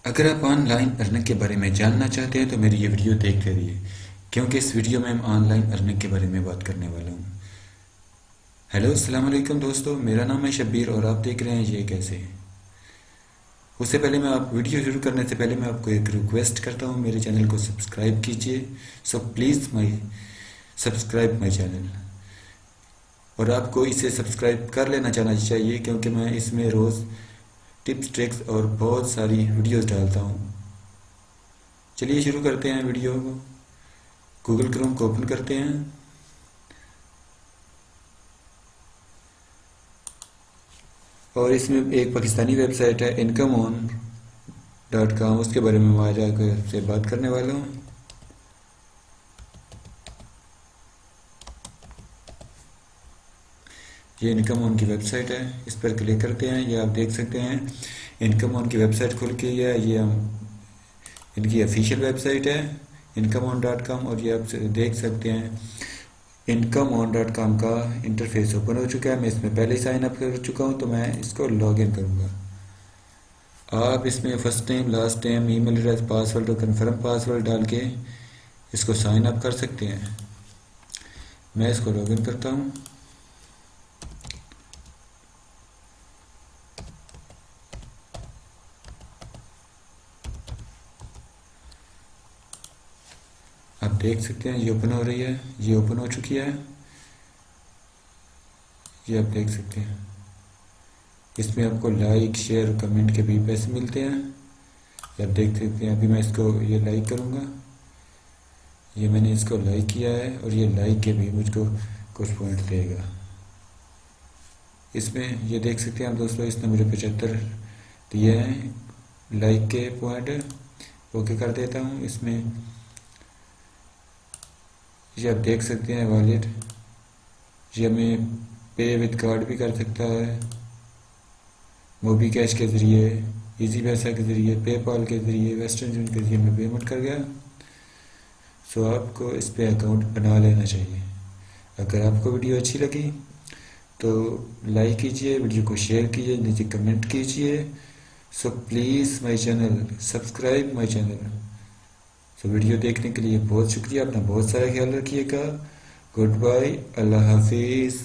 अगर आप online earning के बारे में जानना चाहते हैं तो मेरी ये वीडियो देखते रहिए, क्योंकि इस वीडियो में हम ऑनलाइन अर्निंग के बारे में बात करने वाला हूँ। हेलो, अस्सलाम वालेकुम दोस्तों, मेरा नाम है शब्बीर और आप देख रहे हैं ये कैसे है। उससे पहले मैं आप वीडियो शुरू करने से पहले मैं आपको एक रिक्वेस्ट करता हूँ, मेरे चैनल को सब्सक्राइब कीजिए। So please subscribe my channel, और आपको इसे सब्सक्राइब कर लेना चाहिए, क्योंकि मैं इसमें रोज़ टिप्स ट्रिक्स और बहुत सारी वीडियोस डालता हूँ। चलिए शुरू करते हैं वीडियो को। गूगल क्रोम को ओपन करते हैं और इसमें एक पाकिस्तानी वेबसाइट है incomeon.com, उसके बारे में मैं आज आपसे बात करने वाला हूँ। ये इनकम ऑन की वेबसाइट है, इस पर क्लिक करते हैं। ये आप देख सकते हैं इनकम ऑन की वेबसाइट खुल के ये हम इनकी ऑफिशियल वेबसाइट है incomeon.com, और ये आप देख सकते हैं incomeon.com का इंटरफेस ओपन हो चुका है। मैं इसमें पहले ही साइन अप कर चुका हूँ, तो मैं इसको लॉग इन करूँगा। आप इसमें first time, last time, email address, password और कन्फर्म पासवर्ड डाल के इसको साइन अप कर सकते हैं। मैं इसको लॉग इन करता हूँ। आप देख सकते हैं ये ओपन हो रही है, ये ओपन हो चुकी है। ये आप देख सकते हैं इसमें आपको लाइक, शेयर और कमेंट के भी पैसे मिलते हैं। ये आप देख सकते हैं। अभी मैं इसको ये लाइक करूँगा, ये मैंने इसको लाइक किया है और ये लाइक के भी मुझको कुछ पॉइंट देगा। इसमें ये देख सकते हैं आप दोस्तों, इसने मुझे 75 दिए हैं लाइक के पॉइंट। ओके कर देता हूँ। इसमें ये आप देख सकते हैं वॉलेट, ये हमें पे विद कार्ड भी कर सकता है, मोबी कैश के ज़रिए, इजी पैसा के ज़रिए, पेपाल के ज़रिए, वेस्टर्न यूनियन के ज़रिए मैं पेमेंट कर गया। सो आपको इस पे अकाउंट बना लेना चाहिए। अगर आपको वीडियो अच्छी लगी तो लाइक कीजिए, वीडियो को शेयर कीजिए, नीचे कमेंट कीजिए। So please my channel, subscribe my channel. So video देखने के लिए बहुत शुक्रिया। अपना बहुत सारा ख्याल रखिएगा। गुड बाय, अल्लाह हाफिज़।